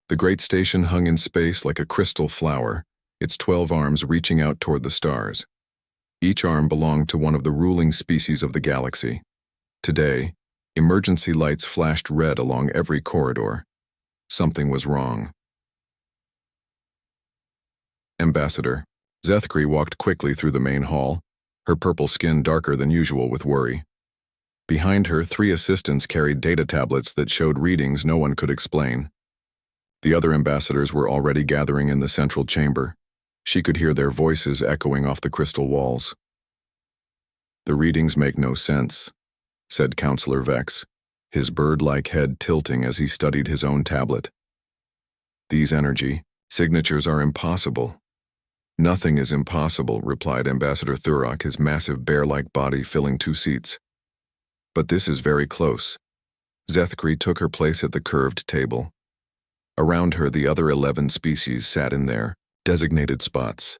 The great station hung in space like a crystal flower, its 12 arms reaching out toward the stars. Each arm belonged to one of the ruling species of the galaxy. Today, emergency lights flashed red along every corridor. Something was wrong. Ambassador Zethkri walked quickly through the main hall, her purple skin darker than usual with worry. Behind her, 3 assistants carried data tablets that showed readings no one could explain. The other ambassadors were already gathering in the central chamber. She could hear their voices echoing off the crystal walls. "The readings make no sense," said Counselor Vex, his bird-like head tilting as he studied his own tablet. "These energy signatures are impossible." "Nothing is impossible," replied Ambassador Thurok, his massive bear-like body filling 2 seats. "But this is very close." Zethkri took her place at the curved table. Around her, the other 11 species sat in their designated spots.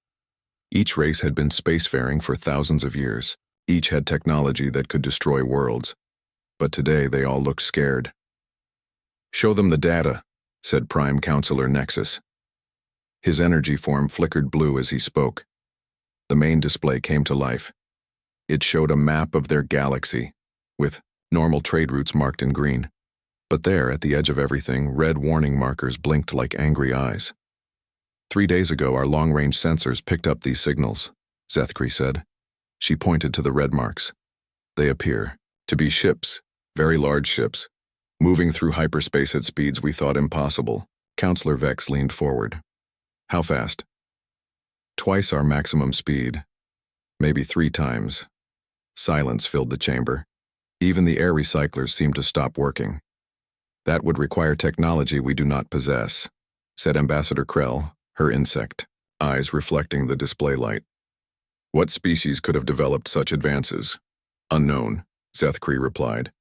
Each race had been spacefaring for thousands of years. Each had technology that could destroy worlds. But today they all looked scared. "Show them the data," said Prime Counselor Nexus. His energy form flickered blue as he spoke. The main display came to life. It showed a map of their galaxy, with normal trade routes marked in green. But there, at the edge of everything, red warning markers blinked like angry eyes. 3 days ago, our long-range sensors picked up these signals, Zethkri said. She pointed to the red marks. They appear to be ships, very large ships, moving through hyperspace at speeds we thought impossible. Counselor Vex leaned forward. "How fast?" "Twice our maximum speed. Maybe 3 times. Silence filled the chamber. Even the air recyclers seemed to stop working. "That would require technology we do not possess," said Ambassador Krell, her insect, eyes reflecting the display light. "What species could have developed such advances?" "Unknown," Zethkri replied.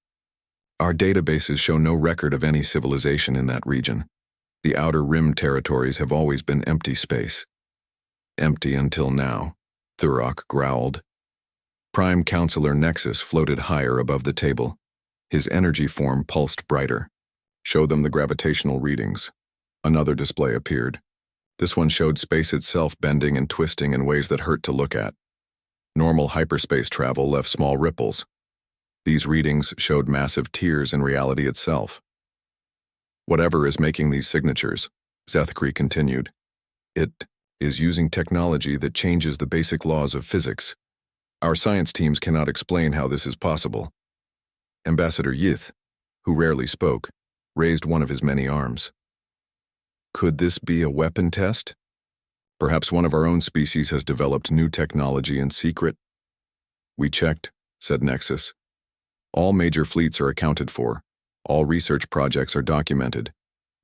"Our databases show no record of any civilization in that region. The outer rim territories have always been empty space." "Empty until now," Thurok growled. Prime Counselor Nexus floated higher above the table. His energy form pulsed brighter. "Show them the gravitational readings." Another display appeared. This one showed space itself bending and twisting in ways that hurt to look at. Normal hyperspace travel left small ripples. These readings showed massive tears in reality itself. "Whatever is making these signatures," Zethkri continued, "it is using technology that changes the basic laws of physics. Our science teams cannot explain how this is possible." Ambassador Yith, who rarely spoke, raised one of his many arms. "Could this be a weapon test? Perhaps one of our own species has developed new technology in secret?" "We checked," said Nexus. "All major fleets are accounted for. All research projects are documented.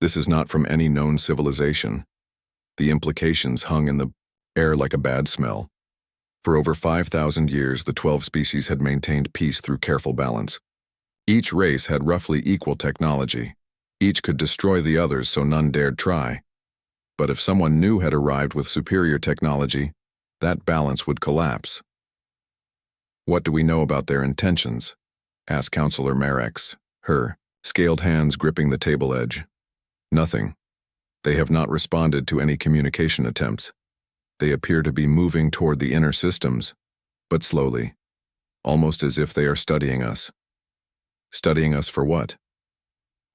This is not from any known civilization." The implications hung in the air like a bad smell. For over 5,000 years, the 12 species had maintained peace through careful balance. Each race had roughly equal technology. Each could destroy the others, so none dared try. But if someone new had arrived with superior technology, that balance would collapse. "What do we know about their intentions?" asked Counselor Marex, her scaled hands gripping the table edge. "Nothing. They have not responded to any communication attempts. They appear to be moving toward the inner systems, but slowly, almost as if they are studying us." "Studying us for what?"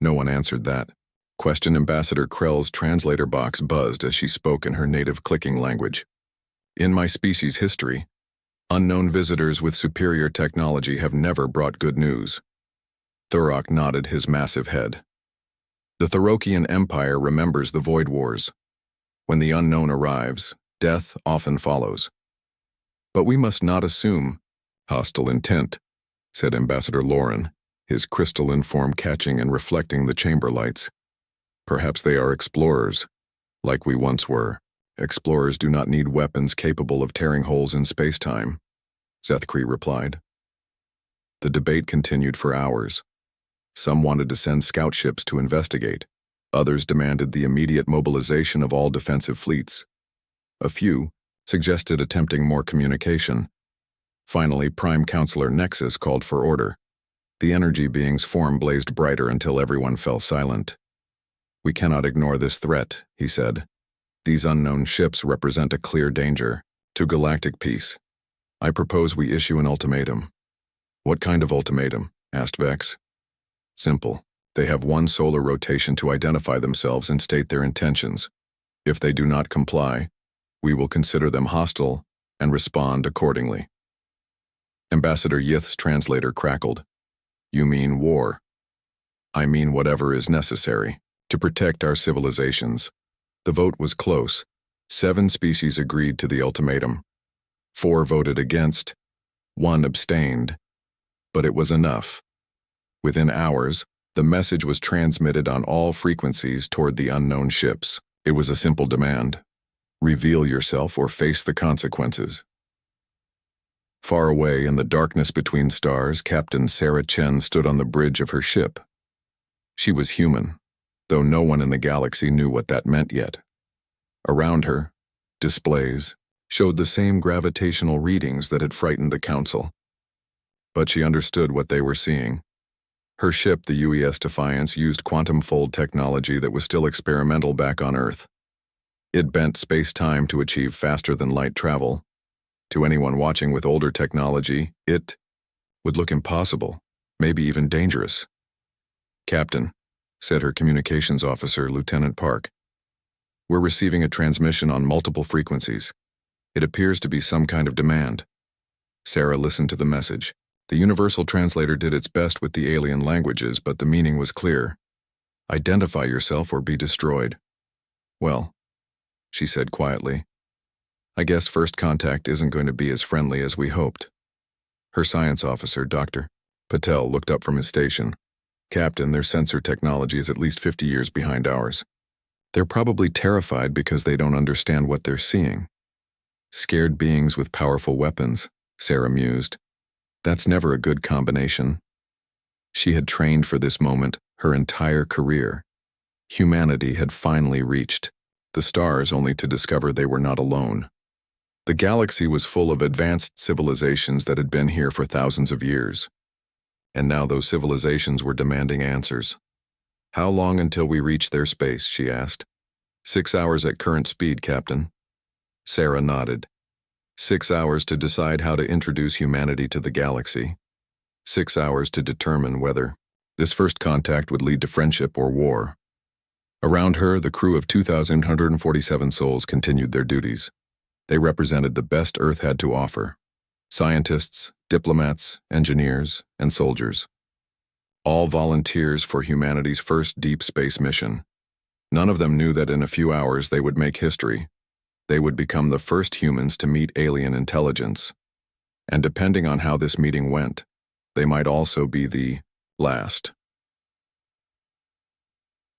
No one answered that. Question Ambassador Krell's translator box buzzed as she spoke in her native clicking language. "In my species' history, unknown visitors with superior technology have never brought good news." Thurok nodded his massive head. "The Thurokian Empire remembers the Void Wars. When the unknown arrives, death often follows. But we must not assume hostile intent," said Ambassador Lauren, his crystalline form catching and reflecting the chamber lights. "Perhaps they are explorers, like we once were. Explorers do not need weapons capable of tearing holes in space-time," Zethkri replied. The debate continued for hours. Some wanted to send scout ships to investigate. Others demanded the immediate mobilization of all defensive fleets. A few suggested attempting more communication. Finally, Prime Counselor Nexus called for order. The energy being's form blazed brighter until everyone fell silent. We cannot ignore this threat, he said. These unknown ships represent a clear danger to galactic peace. I propose we issue an ultimatum. What kind of ultimatum? Asked Vex. Simple. They have one solar rotation to identify themselves and state their intentions. If they do not comply, we will consider them hostile and respond accordingly. Ambassador Yith's translator crackled. You mean war? I mean whatever is necessary to protect our civilizations. The vote was close. 7 species agreed to the ultimatum. 4 voted against. 1 abstained. But it was enough. Within hours, the message was transmitted on all frequencies toward the unknown ships. It was a simple demand. Reveal yourself or face the consequences. Far away in the darkness between stars, Captain Sarah Chen stood on the bridge of her ship. She was human, though no one in the galaxy knew what that meant yet. Around her, displays showed the same gravitational readings that had frightened the Council. But she understood what they were seeing. Her ship, the UES Defiance, used quantum fold technology that was still experimental back on Earth. It bent space-time to achieve faster-than-light travel. To anyone watching with older technology, it would look impossible, maybe even dangerous. Captain, said her communications officer, Lieutenant Park, we're receiving a transmission on multiple frequencies. It appears to be some kind of demand. Sarah listened to the message. The universal translator did its best with the alien languages, but the meaning was clear. Identify yourself or be destroyed. Well, she said quietly, I guess first contact isn't going to be as friendly as we hoped. Her science officer, Dr. Patel, looked up from his station. Captain, their sensor technology is at least 50 years behind ours. They're probably terrified because they don't understand what they're seeing. Scared beings with powerful weapons, Sarah mused. That's never a good combination. She had trained for this moment her entire career. Humanity had finally reached the stars only to discover they were not alone. The galaxy was full of advanced civilizations that had been here for thousands of years. And now those civilizations were demanding answers. How long until we reach their space, she asked. 6 hours at current speed, Captain. Sarah nodded. 6 hours to decide how to introduce humanity to the galaxy. 6 hours to determine whether this first contact would lead to friendship or war. Around her, the crew of 2,147 souls continued their duties. They represented the best Earth had to offer. Scientists, diplomats, engineers, and soldiers. All volunteers for humanity's first deep space mission. None of them knew that in a few hours they would make history. They would become the first humans to meet alien intelligence. And depending on how this meeting went, they might also be the last.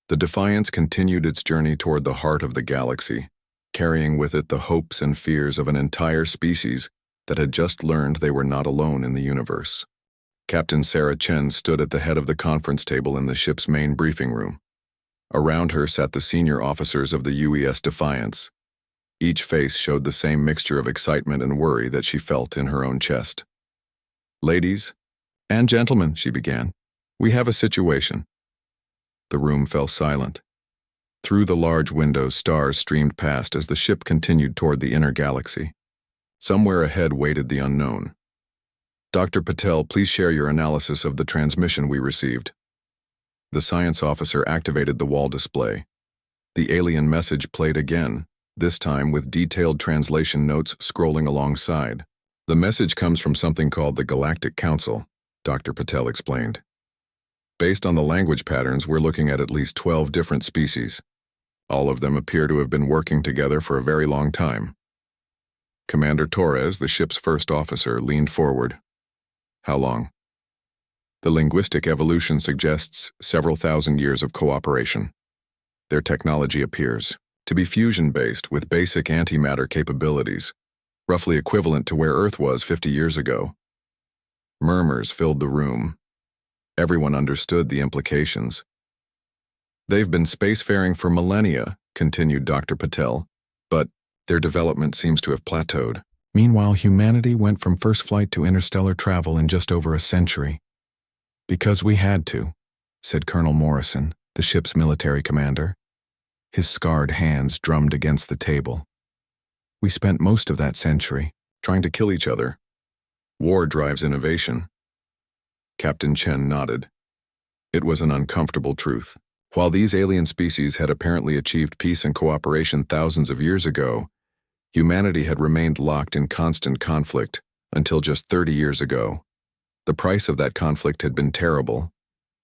The Defiance continued its journey toward the heart of the galaxy, carrying with it the hopes and fears of an entire species that had just learned they were not alone in the universe. Captain Sarah Chen stood at the head of the conference table in the ship's main briefing room. Around her sat the senior officers of the UES Defiance. Each face showed the same mixture of excitement and worry that she felt in her own chest. Ladies and gentlemen, she began, we have a situation. The room fell silent. Through the large windows, stars streamed past as the ship continued toward the inner galaxy. Somewhere ahead waited the unknown. Dr. Patel, please share your analysis of the transmission we received. The science officer activated the wall display. The alien message played again, this time with detailed translation notes scrolling alongside. The message comes from something called the Galactic Council, Dr. Patel explained. Based on the language patterns, we're looking at least 12 different species. All of them appear to have been working together for a very long time. Commander Torres, the ship's first officer, leaned forward. How long? The linguistic evolution suggests several thousand years of cooperation. Their technology appears to be fusion-based with basic antimatter capabilities, roughly equivalent to where Earth was 50 years ago. Murmurs filled the room. Everyone understood the implications. They've been spacefaring for millennia, continued Dr. Patel, but their development seems to have plateaued. Meanwhile, humanity went from first flight to interstellar travel in just over a century. Because we had to, said Colonel Morrison, the ship's military commander. His scarred hands drummed against the table. We spent most of that century trying to kill each other. War drives innovation. Captain Chen nodded. It was an uncomfortable truth. While these alien species had apparently achieved peace and cooperation thousands of years ago, humanity had remained locked in constant conflict until just 30 years ago. The price of that conflict had been terrible,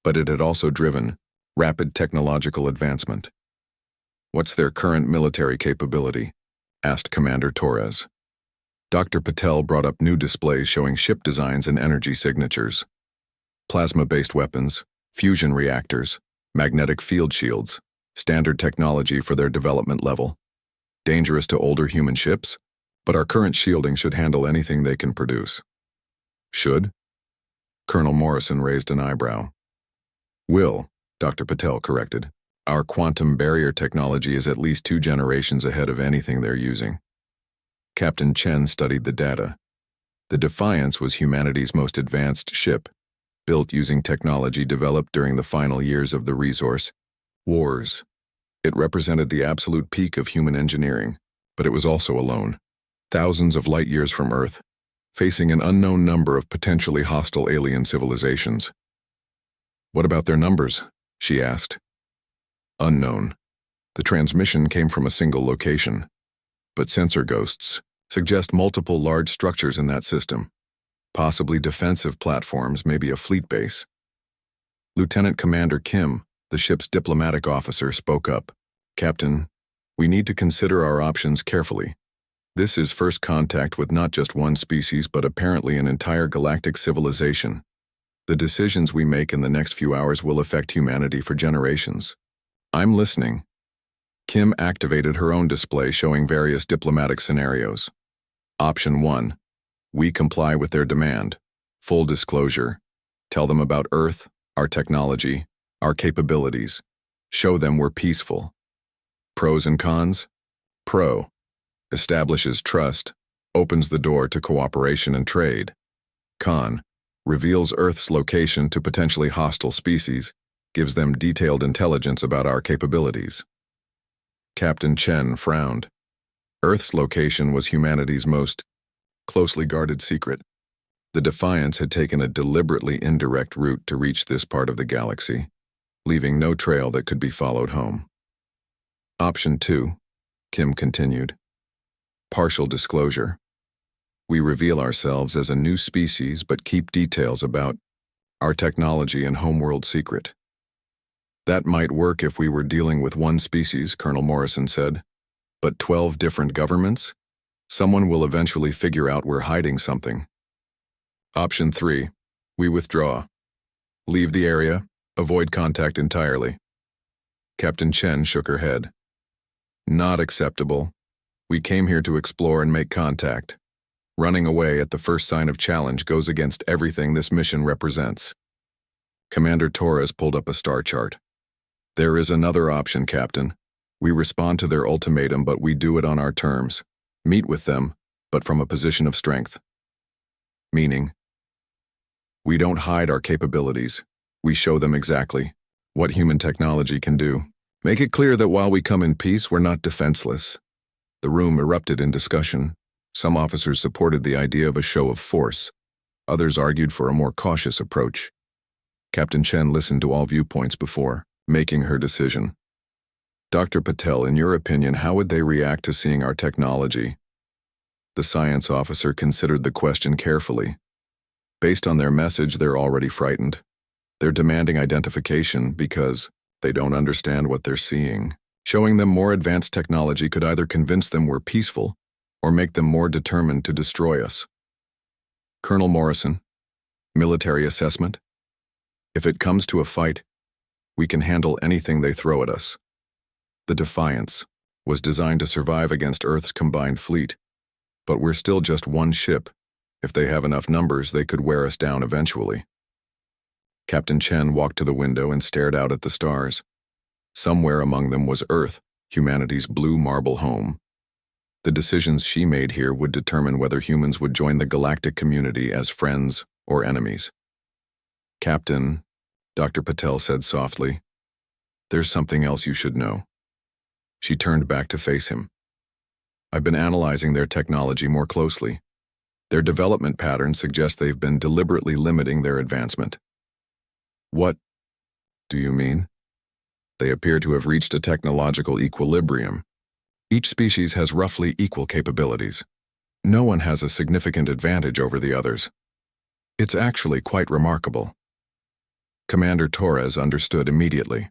but it had also driven rapid technological advancement. "What's their current military capability?" asked Commander Torres. Dr. Patel brought up new displays showing ship designs and energy signatures. Plasma-based weapons, fusion reactors, magnetic field shields, standard technology for their development level. Dangerous to older human ships, but our current shielding should handle anything they can produce. Should? Colonel Morrison raised an eyebrow. Will, Dr. Patel corrected. Our quantum barrier technology is at least 2 generations ahead of anything they're using. Captain Chen studied the data. The Defiance was humanity's most advanced ship, built using technology developed during the final years of the resource wars. It represented the absolute peak of human engineering, but it was also alone, thousands of light years from Earth, facing an unknown number of potentially hostile alien civilizations. "What about their numbers?" she asked. Unknown. The transmission came from a single location, but sensor ghosts suggest multiple large structures in that system, possibly defensive platforms, maybe a fleet base. Lieutenant Commander Kim, the ship's diplomatic officer, spoke up. "Captain, we need to consider our options carefully. This is first contact with not just one species but apparently an entire galactic civilization. The decisions we make in the next few hours will affect humanity for generations." "I'm listening." Kim activated her own display showing various diplomatic scenarios. Option 1. We comply with their demand. Full disclosure. Tell them about Earth, our technology, our capabilities. Show them we're peaceful. Pros and cons? Pro. Establishes trust, opens the door to cooperation and trade. Con. Reveals Earth's location to potentially hostile species, gives them detailed intelligence about our capabilities. Captain Chen frowned. Earth's location was humanity's most closely guarded secret. The Defiance had taken a deliberately indirect route to reach this part of the galaxy, leaving no trail that could be followed home. Option 2, Kim continued. Partial disclosure. We reveal ourselves as a new species but keep details about our technology and homeworld secret. That might work if we were dealing with one species, Colonel Morrison said. But 12 different governments? Someone will eventually figure out we're hiding something. Option 3. We withdraw. Leave the area, avoid contact entirely. Captain Chen shook her head. Not acceptable. We came here to explore and make contact. Running away at the first sign of challenge goes against everything this mission represents. Commander Torres pulled up a star chart. There is another option, Captain. We respond to their ultimatum, but we do it on our terms. Meet with them, but from a position of strength. Meaning? We don't hide our capabilities. We show them exactly what human technology can do. Make it clear that while we come in peace, we're not defenseless. The room erupted in discussion. Some officers supported the idea of a show of force. Others argued for a more cautious approach. Captain Chen listened to all viewpoints before making her decision. Dr. Patel, in your opinion, how would they react to seeing our technology? The science officer considered the question carefully. Based on their message, they're already frightened. They're demanding identification because they don't understand what they're seeing. Showing them more advanced technology could either convince them we're peaceful or make them more determined to destroy us. Colonel Morrison, military assessment? If it comes to a fight, we can handle anything they throw at us. The Defiance was designed to survive against Earth's combined fleet, but we're still just one ship. If they have enough numbers, they could wear us down eventually. Captain Chen walked to the window and stared out at the stars. Somewhere among them was Earth, humanity's blue marble home. The decisions she made here would determine whether humans would join the galactic community as friends or enemies. Captain, Dr. Patel said softly, There's something else you should know. She turned back to face him. I've been analyzing their technology more closely. Their development patterns suggest they've been deliberately limiting their advancement. What do you mean? They appear to have reached a technological equilibrium. Each species has roughly equal capabilities. No one has a significant advantage over the others. It's actually quite remarkable. Commander Torres understood immediately.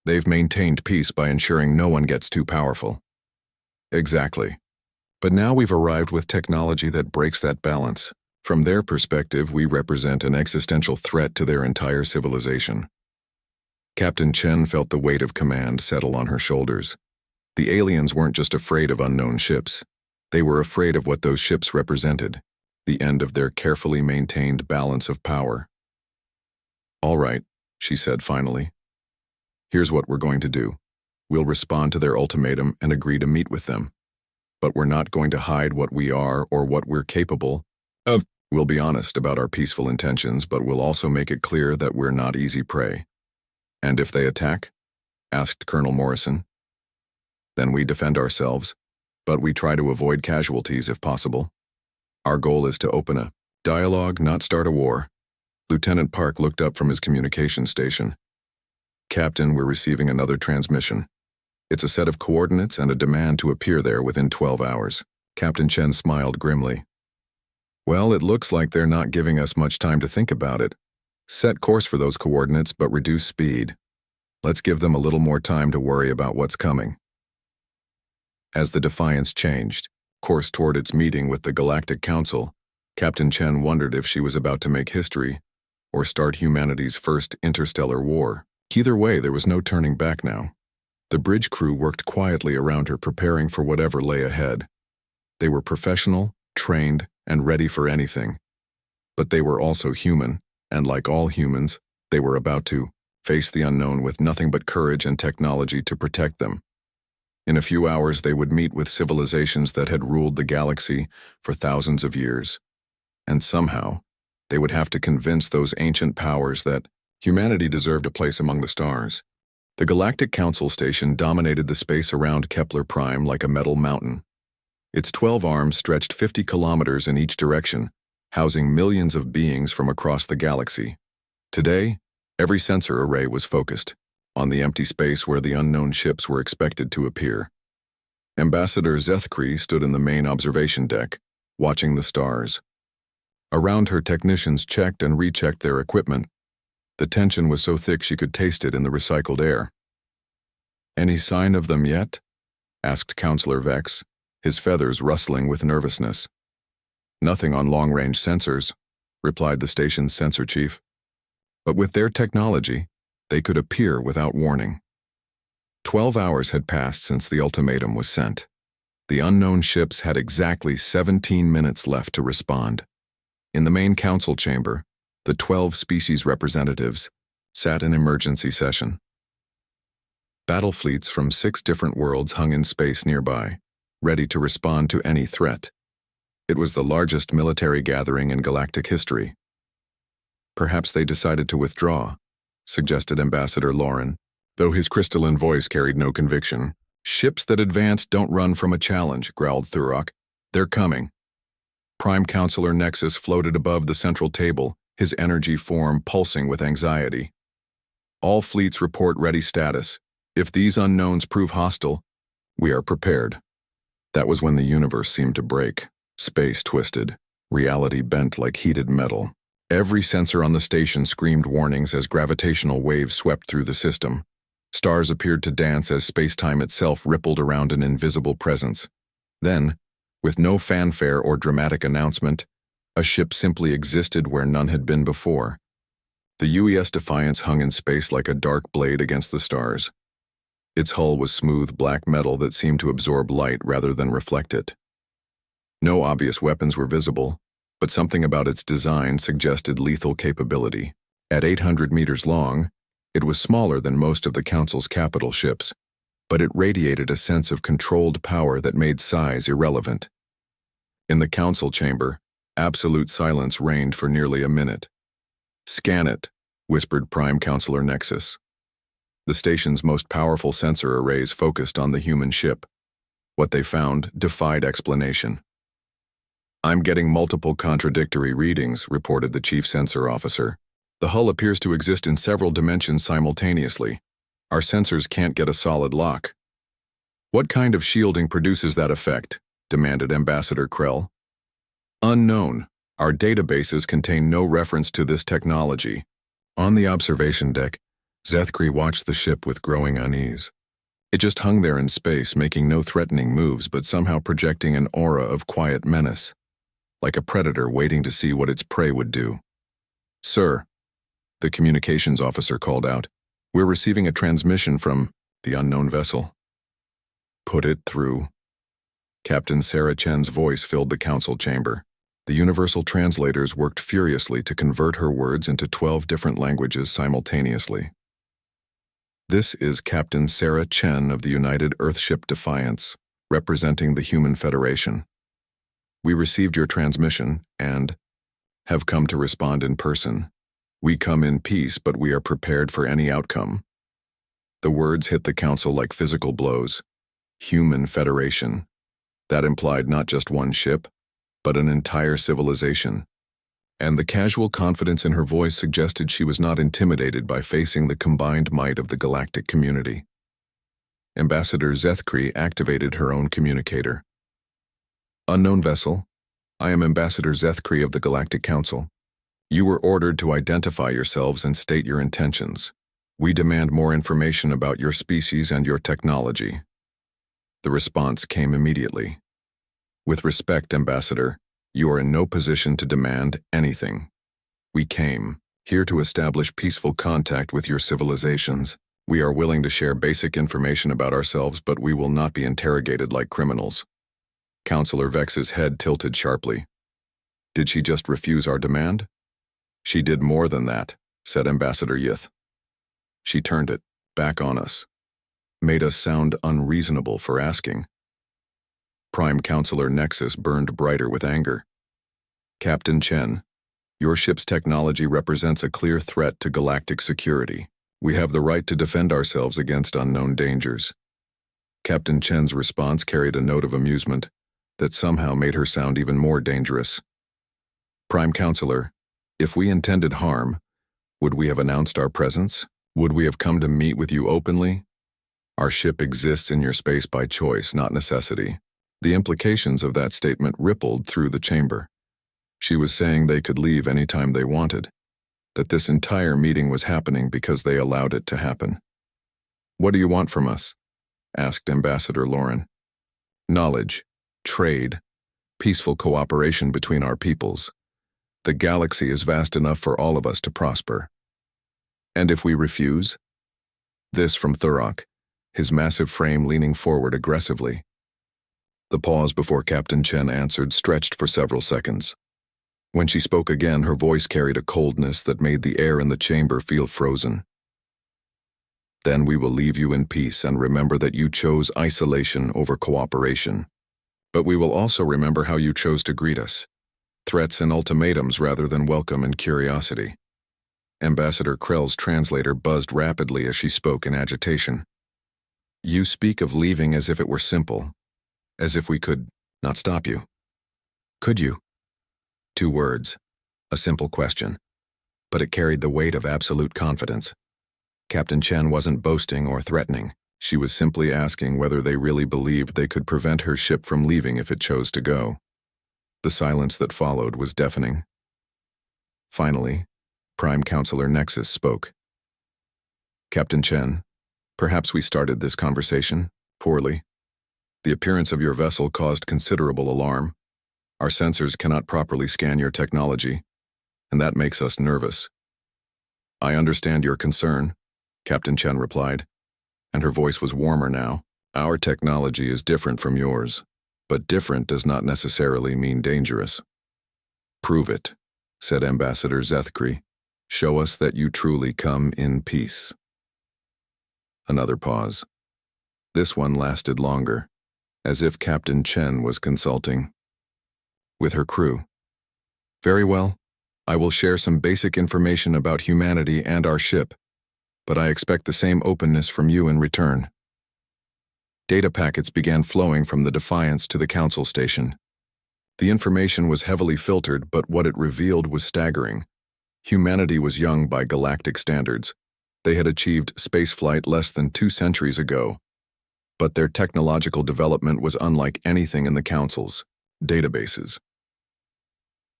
They've maintained peace by ensuring no one gets too powerful. Exactly. But now we've arrived with technology that breaks that balance. From their perspective, we represent an existential threat to their entire civilization. Captain Chen felt the weight of command settle on her shoulders. The aliens weren't just afraid of unknown ships. They were afraid of what those ships represented, the end of their carefully maintained balance of power. All right, she said finally. Here's what we're going to do. We'll respond to their ultimatum and agree to meet with them. But we're not going to hide what we are or what we're capable of. We'll be honest about our peaceful intentions, but we'll also make it clear that we're not easy prey. And if they attack? Asked Colonel Morrison. Then we defend ourselves, but we try to avoid casualties if possible. Our goal is to open a dialogue, not start a war. Lieutenant Park looked up from his communication station. Captain, we're receiving another transmission. It's a set of coordinates and a demand to appear there within 12 hours. Captain Chen smiled grimly. Well, it looks like they're not giving us much time to think about it. Set course for those coordinates, but reduce speed. Let's give them a little more time to worry about what's coming. As the Defiance changed course toward its meeting with the Galactic Council, Captain Chen wondered if she was about to make history or start humanity's first interstellar war. Either way, there was no turning back now. The bridge crew worked quietly around her, preparing for whatever lay ahead. They were professional, trained, and ready for anything. But they were also human, and like all humans, they were about to face the unknown with nothing but courage and technology to protect them. In a few hours, they would meet with civilizations that had ruled the galaxy for thousands of years. And somehow, they would have to convince those ancient powers that humanity deserved a place among the stars. The Galactic Council station dominated the space around Kepler Prime like a metal mountain. Its 12 arms stretched 50 kilometers in each direction, housing millions of beings from across the galaxy. Today, every sensor array was focused on the empty space where the unknown ships were expected to appear. Ambassador Zethkri stood in the main observation deck, watching the stars. Around her, technicians checked and rechecked their equipment. The tension was so thick she could taste it in the recycled air. "Any sign of them yet?" asked Counselor Vex, his feathers rustling with nervousness. "Nothing on long-range sensors," replied the station's sensor chief. "But with their technology, they could appear without warning." 12 hours had passed since the ultimatum was sent. The unknown ships had exactly 17 minutes left to respond. In the main council chamber, the 12 species representatives sat in emergency session. Battle fleets from 6 different worlds hung in space nearby, ready to respond to any threat. It was the largest military gathering in galactic history. Perhaps they decided to withdraw, suggested Ambassador Lauren, though his crystalline voice carried no conviction. "Ships that advance don't run from a challenge," growled Thurok. "They're coming." Prime Counselor Nexus floated above the central table, his energy form pulsing with anxiety. "All fleets report ready status. If these unknowns prove hostile, we are prepared." That was when the universe seemed to break. Space twisted, reality bent like heated metal. Every sensor on the station screamed warnings as gravitational waves swept through the system. Stars appeared to dance as space-time itself rippled around an invisible presence. Then, with no fanfare or dramatic announcement, a ship simply existed where none had been before. The UES Defiance hung in space like a dark blade against the stars. Its hull was smooth black metal that seemed to absorb light rather than reflect it. No obvious weapons were visible, but something about its design suggested lethal capability. At 800 meters long, it was smaller than most of the Council's capital ships, but it radiated a sense of controlled power that made size irrelevant. In the Council chamber, absolute silence reigned for nearly a minute. "Scan it," whispered Prime Counselor Nexus. The station's most powerful sensor arrays focused on the human ship. What they found defied explanation. "I'm getting multiple contradictory readings," reported the chief sensor officer. "The hull appears to exist in several dimensions simultaneously. Our sensors can't get a solid lock." "What kind of shielding produces that effect?" demanded Ambassador Krell. "Unknown. Our databases contain no reference to this technology." On the observation deck, Zethkri watched the ship with growing unease. It just hung there in space, making no threatening moves but somehow projecting an aura of quiet menace, like a predator waiting to see what its prey would do. "Sir," the communications officer called out, "we're receiving a transmission from the unknown vessel." "Put it through." Captain Sarah Chen's voice filled the council chamber. The universal translators worked furiously to convert her words into 12 different languages simultaneously. "This is Captain Sarah Chen of the United Earthship Defiance, representing the Human Federation. We received your transmission and have come to respond in person. We come in peace, but we are prepared for any outcome." The words hit the council like physical blows. Human Federation. That implied not just one ship, but an entire civilization. And the casual confidence in her voice suggested she was not intimidated by facing the combined might of the galactic community. Ambassador Zethkri activated her own communicator. "Unknown vessel, I am Ambassador Zethkri of the Galactic Council. You were ordered to identify yourselves and state your intentions. We demand more information about your species and your technology." The response came immediately. "With respect, Ambassador, you are in no position to demand anything. We came here to establish peaceful contact with your civilizations. We are willing to share basic information about ourselves, but we will not be interrogated like criminals." Counselor Vex's head tilted sharply. "Did she just refuse our demand?" "She did more than that," said Ambassador Yith. "She turned it back on us. Made us sound unreasonable for asking." Prime Counselor Nexus burned brighter with anger. "Captain Chen, your ship's technology represents a clear threat to galactic security. We have the right to defend ourselves against unknown dangers." Captain Chen's response carried a note of amusement that somehow made her sound even more dangerous. "Prime Counselor, if we intended harm, would we have announced our presence? Would we have come to meet with you openly? Our ship exists in your space by choice, not necessity." The implications of that statement rippled through the chamber. She was saying they could leave any time they wanted, that this entire meeting was happening because they allowed it to happen. "What do you want from us?" asked Ambassador Lauren. "Knowledge, trade, peaceful cooperation between our peoples. The galaxy is vast enough for all of us to prosper." "And if we refuse?" This from Thurok, his massive frame leaning forward aggressively. The pause before Captain Chen answered stretched for several seconds. When she spoke again, her voice carried a coldness that made the air in the chamber feel frozen. "Then we will leave you in peace and remember that you chose isolation over cooperation. But we will also remember how you chose to greet us. Threats and ultimatums rather than welcome and curiosity." Ambassador Krell's translator buzzed rapidly as she spoke in agitation. "You speak of leaving as if it were simple. As if we could not stop you. Could you?" 2 words, a simple question, but it carried the weight of absolute confidence. Captain Chen wasn't boasting or threatening. She was simply asking whether they really believed they could prevent her ship from leaving if it chose to go. The silence that followed was deafening. Finally, Prime Counselor Nexus spoke. "Captain Chen, perhaps we started this conversation poorly. The appearance of your vessel caused considerable alarm. Our sensors cannot properly scan your technology, and that makes us nervous." "I understand your concern," Captain Chen replied, and her voice was warmer now. "Our technology is different from yours, but different does not necessarily mean dangerous." "Prove it," said Ambassador Zethkri. "Show us that you truly come in peace." Another pause. This one lasted longer, as if Captain Chen was consulting with her crew. "Very well. I will share some basic information about humanity and our ship. but I expect the same openness from you in return. Data packets began flowing from the Defiance to the Council station. The information was heavily filtered, but what it revealed was staggering. Humanity was young by galactic standards. They had achieved spaceflight less than 2 centuries ago, but their technological development was unlike anything in the Council's databases.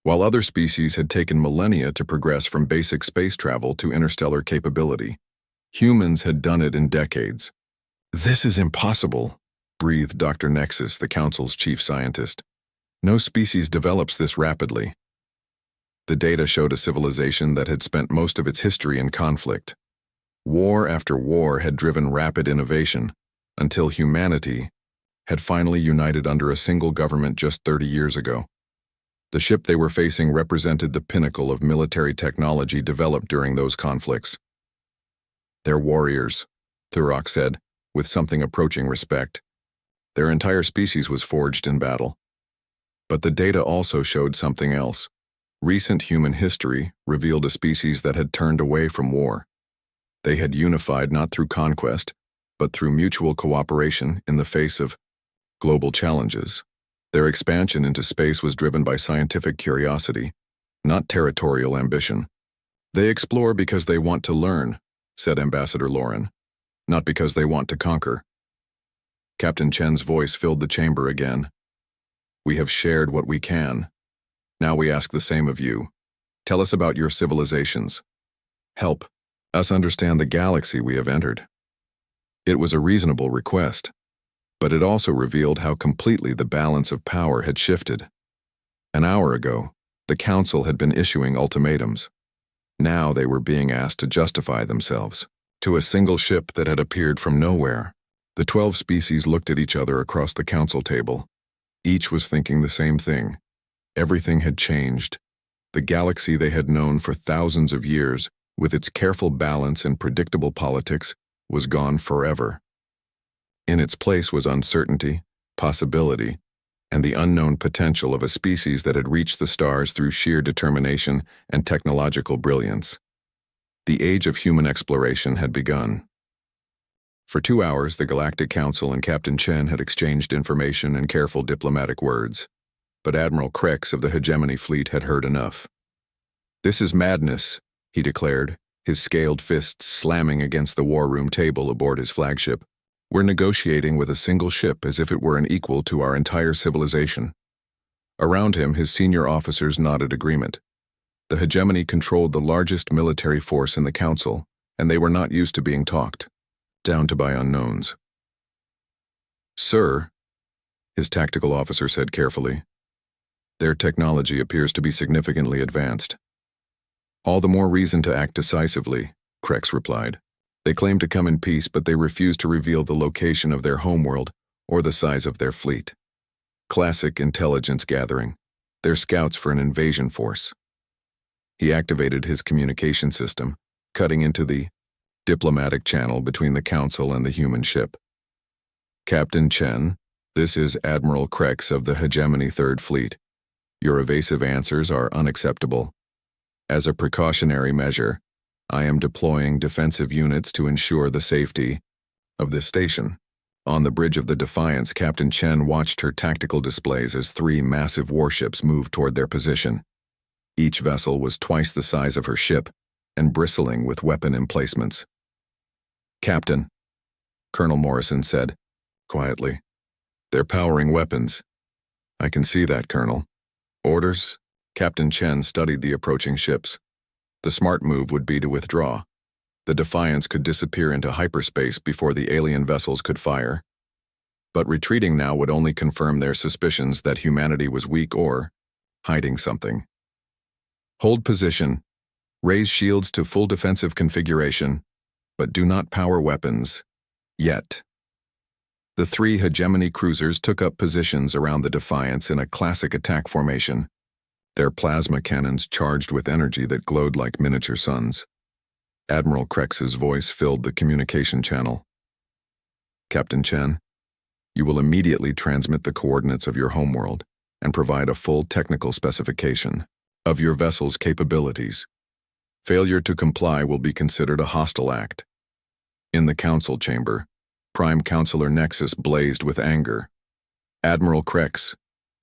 While other species had taken millennia to progress from basic space travel to interstellar capability, humans had done it in decades. "This is impossible," breathed Dr. Nexus, the Council's chief scientist. "No species develops this rapidly." The data showed a civilization that had spent most of its history in conflict. War after war had driven rapid innovation, until humanity had finally united under a single government just 30 years ago. The ship they were facing represented the pinnacle of military technology developed during those conflicts. "They're warriors," Thurok said, with something approaching respect. Their entire species was forged in battle. But the data also showed something else. Recent human history revealed a species that had turned away from war. They had unified not through conquest, but through mutual cooperation in the face of global challenges. Their expansion into space was driven by scientific curiosity, not territorial ambition. "They explore because they want to learn," said Ambassador Lauren, "not because they want to conquer." Captain Chen's voice filled the chamber again. "We have shared what we can. Now we ask the same of you. Tell us about your civilizations. Help us understand the galaxy we have entered." It was a reasonable request, but it also revealed how completely the balance of power had shifted. An hour ago, the Council had been issuing ultimatums. Now they were being asked to justify themselves. To a single ship that had appeared from nowhere, the 12 species looked at each other across the Council table. Each was thinking the same thing. Everything had changed. The galaxy they had known for thousands of years, with its careful balance and predictable politics, was gone forever. In its place was uncertainty, possibility, and the unknown potential of a species that had reached the stars through sheer determination and technological brilliance. The age of human exploration had begun. For 2 hours, the Galactic Council and Captain Chen had exchanged information and careful diplomatic words, but Admiral Krex of the Hegemony Fleet had heard enough. "This is madness," he declared, his scaled fists slamming against the war room table aboard his flagship. "We're negotiating with a single ship as if it were an equal to our entire civilization." Around him, his senior officers nodded agreement. The Hegemony controlled the largest military force in the Council, and they were not used to being talked down to by unknowns. "Sir," his tactical officer said carefully, "their technology appears to be significantly advanced." "All the more reason to act decisively," Krex replied. "They claim to come in peace, but they refuse to reveal the location of their homeworld or the size of their fleet. Classic intelligence gathering. They're scouts for an invasion force." He activated his communication system, cutting into the diplomatic channel between the Council and the human ship. "Captain Chen, this is Admiral Krex of the Hegemony Third Fleet. Your evasive answers are unacceptable. As a precautionary measure, I am deploying defensive units to ensure the safety of this station." On the bridge of the Defiance, Captain Chen watched her tactical displays as 3 massive warships moved toward their position. Each vessel was twice the size of her ship and bristling with weapon emplacements. "Captain," Colonel Morrison said, quietly, "they're powering weapons." "I can see that, Colonel." "Orders?" Captain Chen studied the approaching ships. The smart move would be to withdraw. The Defiance could disappear into hyperspace before the alien vessels could fire. But retreating now would only confirm their suspicions that humanity was weak or hiding something. "Hold position. Raise shields to full defensive configuration, but do not power weapons. Yet." The 3 Hegemony cruisers took up positions around the Defiance in a classic attack formation, their plasma cannons charged with energy that glowed like miniature suns. Admiral Krex's voice filled the communication channel. "Captain Chen, you will immediately transmit the coordinates of your homeworld and provide a full technical specification of your vessel's capabilities. Failure to comply will be considered a hostile act In the council chamber, Prime Counselor Nexus blazed with anger. Admiral Krex,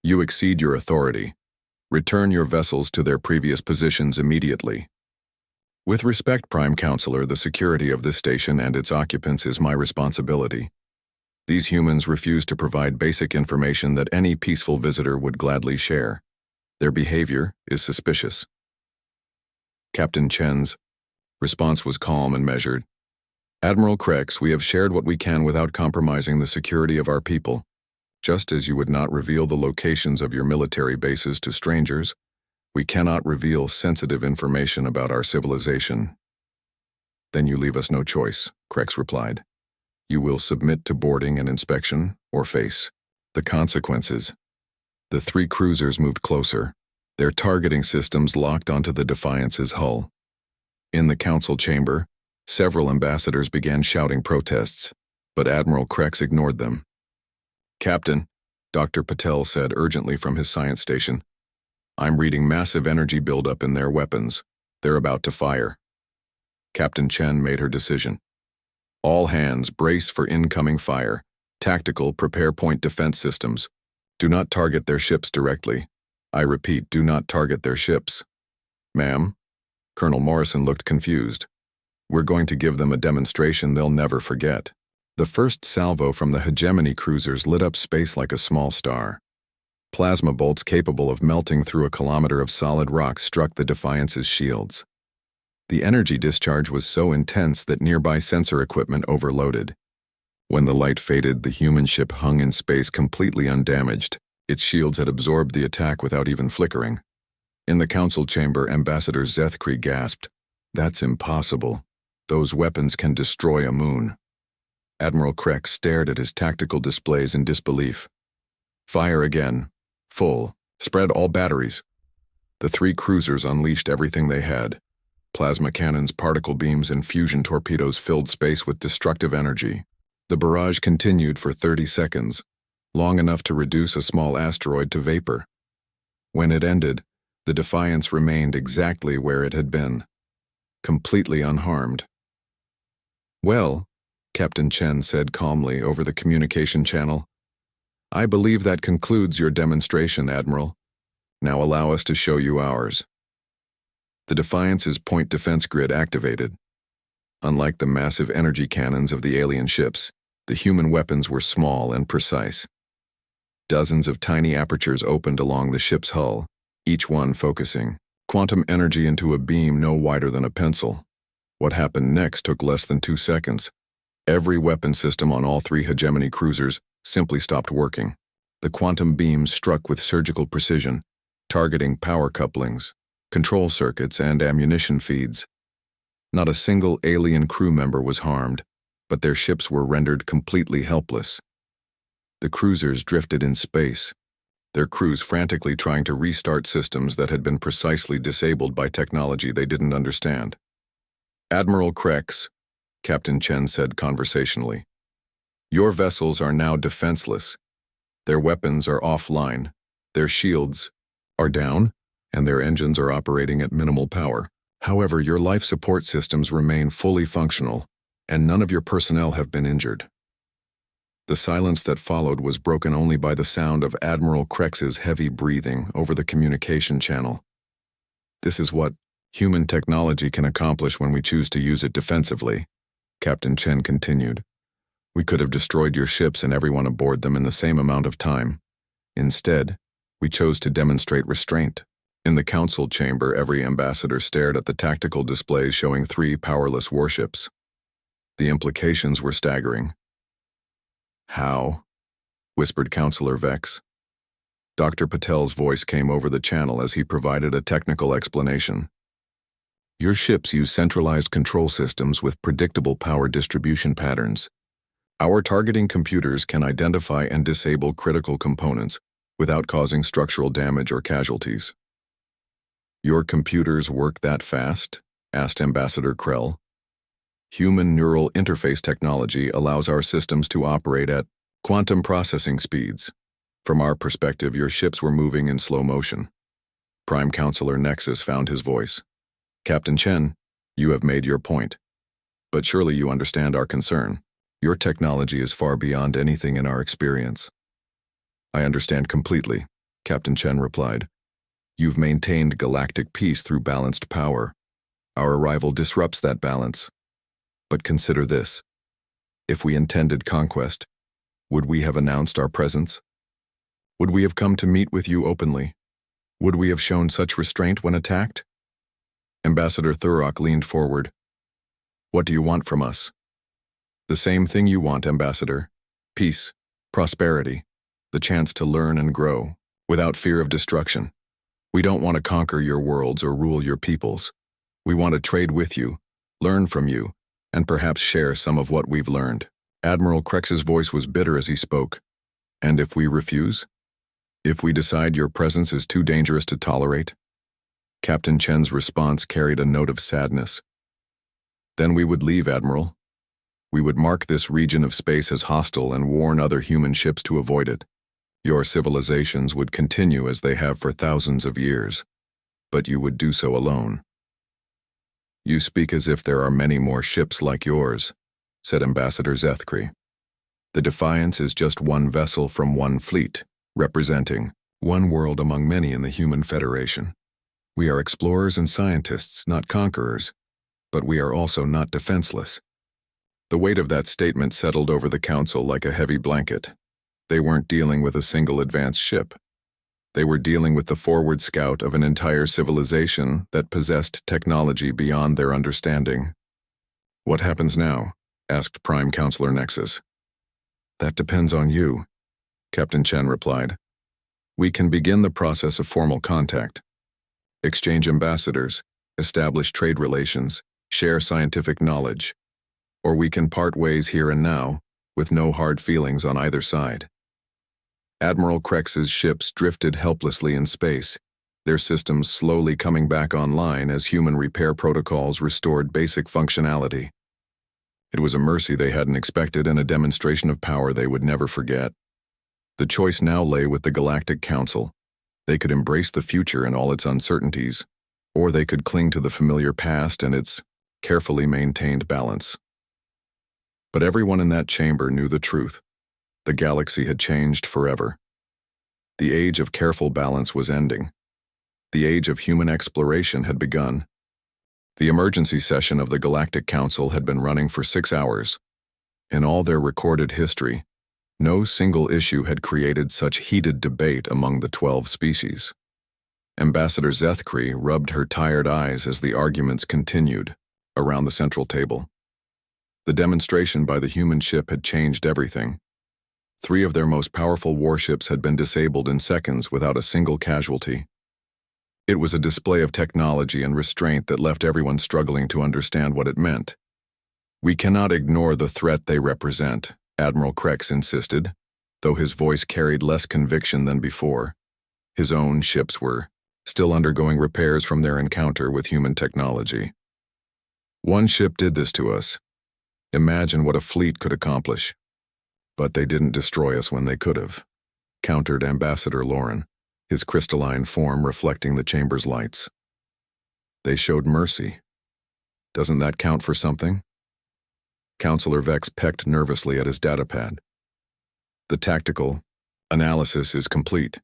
you exceed your authority. Return your vessels to their previous positions immediately. With respect, Prime Counselor, the security of this station and its occupants is my responsibility. These humans refuse to provide basic information that any peaceful visitor would gladly share. Their behavior is suspicious. Captain Chen's response was calm and measured. Admiral Krex, we have shared what we can without compromising the security of our people. Just as you would not reveal the locations of your military bases to strangers, we cannot reveal sensitive information about our civilization. Then you leave us no choice, Krex replied. You will submit to boarding and inspection, or face the consequences. The three cruisers moved closer, their targeting systems locked onto the Defiance's hull. In the council chamber, several ambassadors began shouting protests, but Admiral Krex ignored them. Captain, Dr. Patel said urgently from his science station, I'm reading massive energy buildup in their weapons. They're about to fire. Captain Chen made her decision. All hands brace for incoming fire. Tactical prepare point defense systems. Do not target their ships directly. I repeat, do not target their ships. Ma'am? Colonel Morrison looked confused. We're going to give them a demonstration they'll never forget. The first salvo from the hegemony cruisers lit up space like a small star. Plasma bolts capable of melting through a kilometer of solid rock struck the Defiance's shields. The energy discharge was so intense that nearby sensor equipment overloaded. When the light faded, the human ship hung in space completely undamaged. Its shields had absorbed the attack without even flickering. In the council chamber, Ambassador Zethkri gasped, That's impossible. Those weapons can destroy a moon. Admiral Krex stared at his tactical displays in disbelief. Fire again. Full. Spread all batteries. The three cruisers unleashed everything they had. Plasma cannons, particle beams, and fusion torpedoes filled space with destructive energy. The barrage continued for 30 seconds, long enough to reduce a small asteroid to vapor. When it ended, the Defiance remained exactly where it had been, completely unharmed. Well, Captain Chen said calmly over the communication channel, I believe that concludes your demonstration, Admiral. Now allow us to show you ours. The Defiance's point defense grid activated. Unlike the massive energy cannons of the alien ships, the human weapons were small and precise. Dozens of tiny apertures opened along the ship's hull, each one focusing quantum energy into a beam no wider than a pencil. What happened next took less than 2 seconds. Every weapon system on all three hegemony cruisers simply stopped working. The quantum beams struck with surgical precision, targeting power couplings, control circuits, and ammunition feeds. Not a single alien crew member was harmed, but their ships were rendered completely helpless. The cruisers drifted in space, their crews frantically trying to restart systems that had been precisely disabled by technology they didn't understand. Admiral Krex, Captain Chen said conversationally, your vessels are now defenseless. Their weapons are offline, their shields are down, and their engines are operating at minimal power. However, your life support systems remain fully functional, and none of your personnel have been injured. The silence that followed was broken only by the sound of Admiral Krex's heavy breathing over the communication channel. This is what human technology can accomplish when we choose to use it defensively, Captain Chen continued. We could have destroyed your ships and everyone aboard them in the same amount of time. Instead, we chose to demonstrate restraint. In the council chamber, every ambassador stared at the tactical displays showing 3 powerless warships. The implications were staggering. How? Whispered Counselor Vex. Dr. Patel's voice came over the channel as he provided a technical explanation. Your ships use centralized control systems with predictable power distribution patterns. Our targeting computers can identify and disable critical components without causing structural damage or casualties. Your computers work that fast? Asked Ambassador Krell. Human neural interface technology allows our systems to operate at quantum processing speeds. From our perspective, your ships were moving in slow motion. Prime Counselor Nexus found his voice. Captain Chen, you have made your point. But surely you understand our concern. Your technology is far beyond anything in our experience. I understand completely, Captain Chen replied. You've maintained galactic peace through balanced power. Our arrival disrupts that balance. But consider this. If we intended conquest, would we have announced our presence? Would we have come to meet with you openly? Would we have shown such restraint when attacked? Ambassador Thurok leaned forward. What do you want from us? The same thing you want, Ambassador. Peace, prosperity, the chance to learn and grow, without fear of destruction. We don't want to conquer your worlds or rule your peoples. We want to trade with you, learn from you, and perhaps share some of what we've learned. Admiral Krex's voice was bitter as he spoke. And if we refuse? If we decide your presence is too dangerous to tolerate? Captain Chen's response carried a note of sadness. Then we would leave, Admiral. We would mark this region of space as hostile and warn other human ships to avoid it. Your civilizations would continue as they have for thousands of years, but you would do so alone. You speak as if there are many more ships like yours, said Ambassador Zethkri. The Defiance is just one vessel from one fleet, representing one world among many in the Human Federation. We are explorers and scientists, not conquerors, but we are also not defenseless. The weight of that statement settled over the Council like a heavy blanket. They weren't dealing with a single advanced ship. They were dealing with the forward scout of an entire civilization that possessed technology beyond their understanding. What happens now? Asked Prime Counselor Nexus. That depends on you, Captain Chen replied. We can begin the process of formal contact. Exchange ambassadors, establish trade relations, share scientific knowledge. Or we can part ways here and now, with no hard feelings on either side. Admiral Krex's ships drifted helplessly in space, their systems slowly coming back online as human repair protocols restored basic functionality. It was a mercy they hadn't expected and a demonstration of power they would never forget. The choice now lay with the Galactic Council. They could embrace the future and all its uncertainties, or they could cling to the familiar past and its carefully maintained balance. But everyone in that chamber knew the truth. The galaxy had changed forever. The age of careful balance was ending. The age of human exploration had begun. The emergency session of the Galactic Council had been running for 6 hours. In all their recorded history, no single issue had created such heated debate among the 12 species. Ambassador Zethkri rubbed her tired eyes as the arguments continued around the central table. The demonstration by the human ship had changed everything. 3 of their most powerful warships had been disabled in seconds without a single casualty. It was a display of technology and restraint that left everyone struggling to understand what it meant. We cannot ignore the threat they represent, Admiral Krex insisted, though his voice carried less conviction than before. His own ships were still undergoing repairs from their encounter with human technology. One ship did this to us. Imagine what a fleet could accomplish. But they didn't destroy us when they could have, countered Ambassador Lauren, his crystalline form reflecting the chamber's lights. They showed mercy. Doesn't that count for something? Counselor Vex pecked nervously at his datapad. The tactical analysis is complete.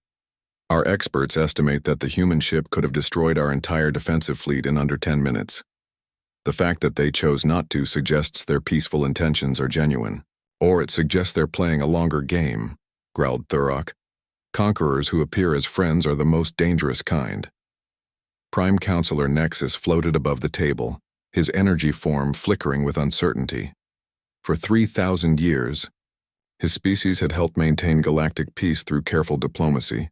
Our experts estimate that the human ship could have destroyed our entire defensive fleet in under 10 minutes. The fact that they chose not to suggests their peaceful intentions are genuine. Or it suggests they're playing a longer game, growled Thurok. Conquerors who appear as friends are the most dangerous kind. Prime Counselor Nexus floated above the table, his energy form flickering with uncertainty. For 3,000 years, his species had helped maintain galactic peace through careful diplomacy.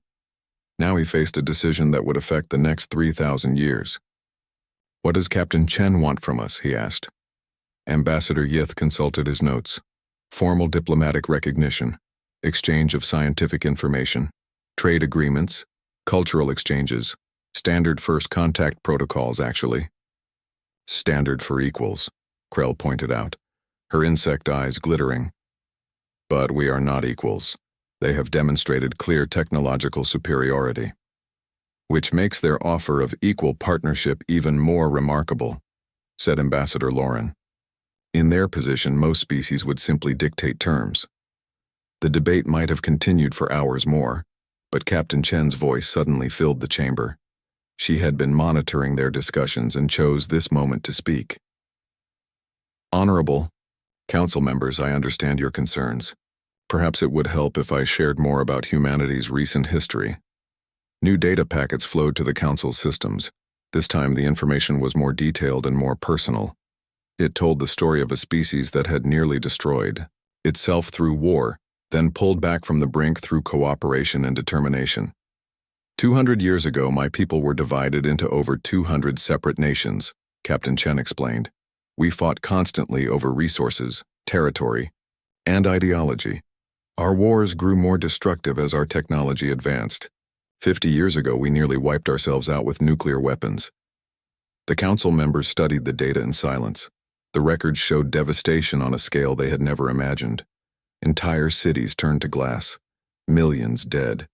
Now he faced a decision that would affect the next 3,000 years. What does Captain Chen want from us? He asked. Ambassador Yith consulted his notes. Formal diplomatic recognition, exchange of scientific information, trade agreements, cultural exchanges, standard first contact protocols actually. Standard for equals, Krell pointed out, her insect eyes glittering. But we are not equals. They have demonstrated clear technological superiority, which makes their offer of equal partnership even more remarkable, said Ambassador Lauren. In their position, most species would simply dictate terms. The debate might have continued for hours more, but Captain Chen's voice suddenly filled the chamber. She had been monitoring their discussions and chose this moment to speak. Honorable Council members, I understand your concerns. Perhaps it would help if I shared more about humanity's recent history. New data packets flowed to the Council's systems. This time the information was more detailed and more personal. It told the story of a species that had nearly destroyed itself through war, then pulled back from the brink through cooperation and determination. 200 years ago, my people were divided into over 200 separate nations, Captain Chen explained. We fought constantly over resources, territory, and ideology. Our wars grew more destructive as our technology advanced. 50 years ago, we nearly wiped ourselves out with nuclear weapons. The council members studied the data in silence. The records showed devastation on a scale they had never imagined. Entire cities turned to glass. Millions dead.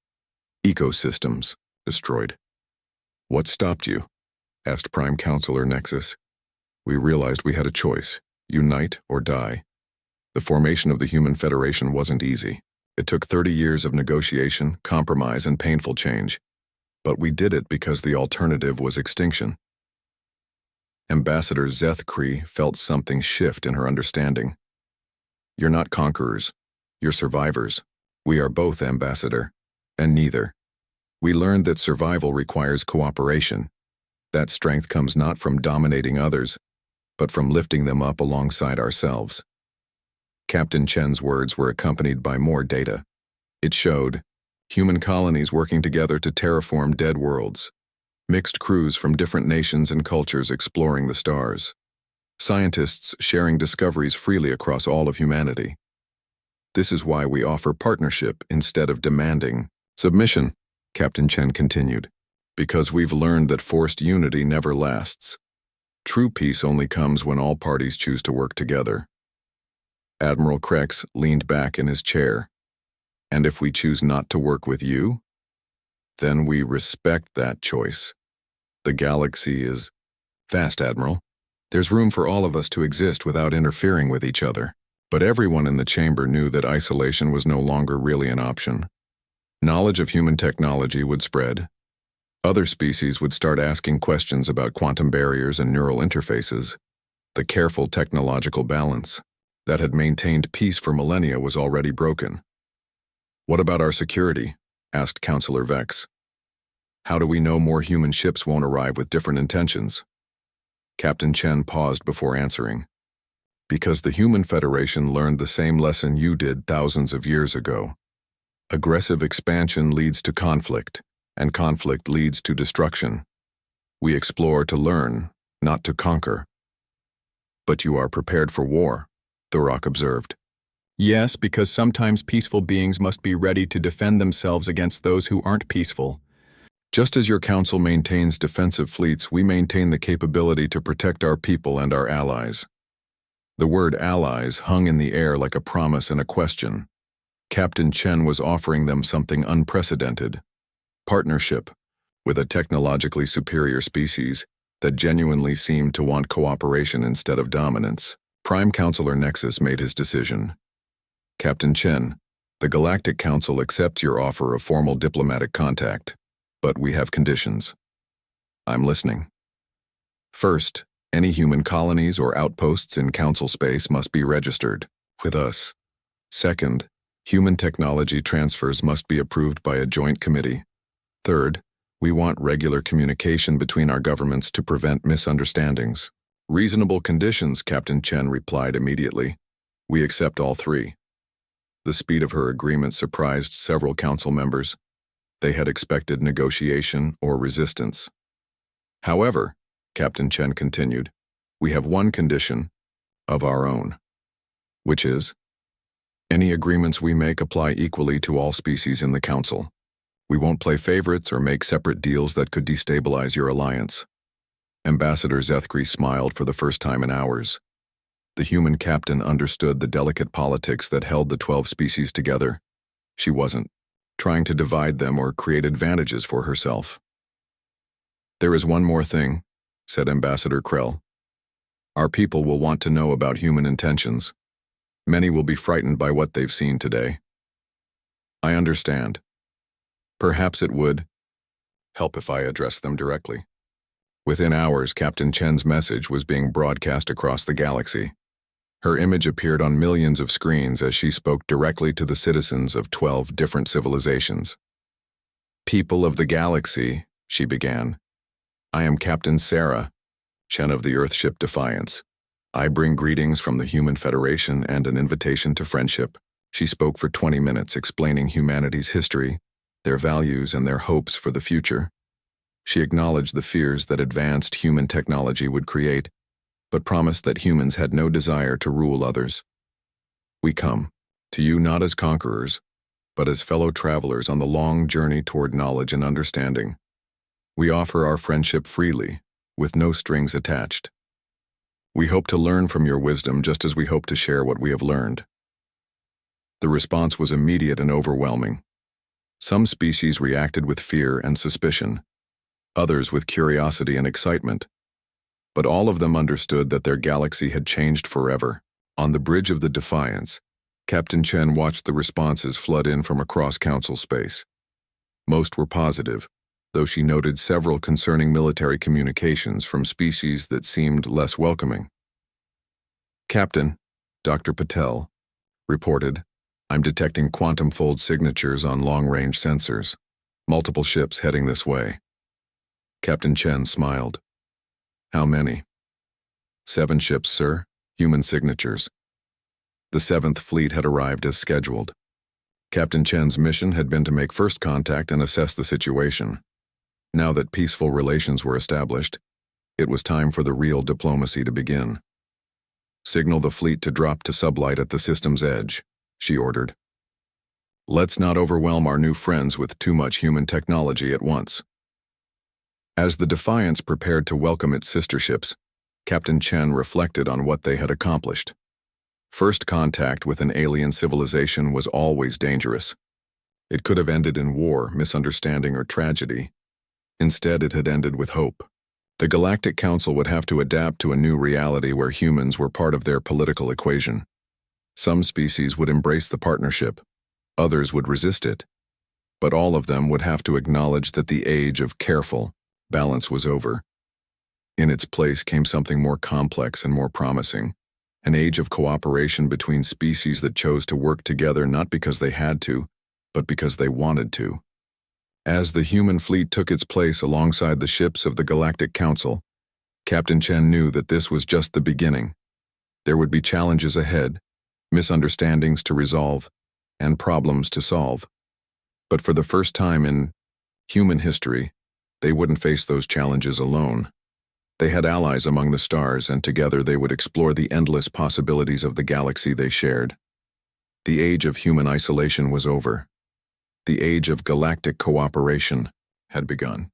Ecosystems destroyed. What stopped you? Asked Prime Counselor Nexus. We realized we had a choice, unite or die. The formation of the Human Federation wasn't easy. It took 30 years of negotiation, compromise, and painful change. But we did it because the alternative was extinction. Ambassador Zethkri felt something shift in her understanding. You're not conquerors. You're survivors. We are both, Ambassador, and neither. We learned that survival requires cooperation. That strength comes not from dominating others, but from lifting them up alongside ourselves. Captain Chen's words were accompanied by more data. It showed human colonies working together to terraform dead worlds, mixed crews from different nations and cultures exploring the stars, scientists sharing discoveries freely across all of humanity. This is why we offer partnership instead of demanding submission, Captain Chen continued, because we've learned that forced unity never lasts. True peace only comes when all parties choose to work together. Admiral Krex leaned back in his chair. And if we choose not to work with you, then we respect that choice. The galaxy is vast, Admiral. There's room for all of us to exist without interfering with each other. But everyone in the chamber knew that isolation was no longer really an option. Knowledge of human technology would spread. Other species would start asking questions about quantum barriers and neural interfaces. The careful technological balance that had maintained peace for millennia was already broken. What about our security? Asked Counselor Vex. How do we know more human ships won't arrive with different intentions? Captain Chen paused before answering. Because the Human Federation learned the same lesson you did thousands of years ago. Aggressive expansion leads to conflict, and conflict leads to destruction. We explore to learn, not to conquer. But you are prepared for war, Thurok observed. Yes, because sometimes peaceful beings must be ready to defend themselves against those who aren't peaceful. Just as your council maintains defensive fleets, we maintain the capability to protect our people and our allies. The word allies hung in the air like a promise and a question. Captain Chen was offering them something unprecedented. Partnership with a technologically superior species that genuinely seemed to want cooperation instead of dominance. Prime Counselor Nexus made his decision. Captain Chen, the Galactic Council accepts your offer of formal diplomatic contact, but we have conditions. I'm listening. First, any human colonies or outposts in Council space must be registered with us. Second, human technology transfers must be approved by a joint committee. Third, we want regular communication between our governments to prevent misunderstandings. Reasonable conditions, Captain Chen replied immediately. We accept all three. The speed of her agreement surprised several council members. They had expected negotiation or resistance. However, Captain Chen continued, we have one condition of our own, which is, any agreements we make apply equally to all species in the Council. We won't play favorites or make separate deals that could destabilize your alliance. Ambassador Zethkri smiled for the first time in hours. The human captain understood the delicate politics that held the 12 species together. She wasn't trying to divide them or create advantages for herself. There is one more thing, said Ambassador Krell. Our people will want to know about human intentions. Many will be frightened by what they've seen today. I understand. Perhaps it would help if I addressed them directly. Within hours, Captain Chen's message was being broadcast across the galaxy. Her image appeared on millions of screens as she spoke directly to the citizens of 12 different civilizations. People of the galaxy, she began. I am Captain Sarah, Chen of the Earthship Defiance. I bring greetings from the Human Federation and an invitation to friendship. She spoke for 20 minutes explaining humanity's history, their values, and their hopes for the future. She acknowledged the fears that advanced human technology would create, but promised that humans had no desire to rule others. We come to you not as conquerors, but as fellow travelers on the long journey toward knowledge and understanding. We offer our friendship freely, with no strings attached. We hope to learn from your wisdom just as we hope to share what we have learned. The response was immediate and overwhelming. Some species reacted with fear and suspicion, others with curiosity and excitement. But all of them understood that their galaxy had changed forever. On the bridge of the Defiance, Captain Chen watched the responses flood in from across Council space. Most were positive, though she noted several concerning military communications from species that seemed less welcoming. Captain, Dr. Patel, reported, I'm detecting quantum fold signatures on long-range sensors. Multiple ships heading this way. Captain Chen smiled. How many? 7 ships, sir. Human signatures. The 7th Fleet had arrived as scheduled. Captain Chen's mission had been to make first contact and assess the situation. Now that peaceful relations were established, it was time for the real diplomacy to begin. Signal the fleet to drop to sublight at the system's edge, she ordered. Let's not overwhelm our new friends with too much human technology at once. As the Defiance prepared to welcome its sister ships, Captain Chen reflected on what they had accomplished. First contact with an alien civilization was always dangerous. It could have ended in war, misunderstanding, or tragedy. Instead, it had ended with hope. The Galactic Council would have to adapt to a new reality where humans were part of their political equation. Some species would embrace the partnership, others would resist it, but all of them would have to acknowledge that the age of careful balance was over. In its place came something more complex and more promising, an age of cooperation between species that chose to work together not because they had to, but because they wanted to. As the human fleet took its place alongside the ships of the Galactic Council, Captain Chen knew that this was just the beginning. There would be challenges ahead, misunderstandings to resolve, and problems to solve. But for the first time in human history, they wouldn't face those challenges alone. They had allies among the stars, and together they would explore the endless possibilities of the galaxy they shared. The age of human isolation was over. The age of galactic cooperation had begun.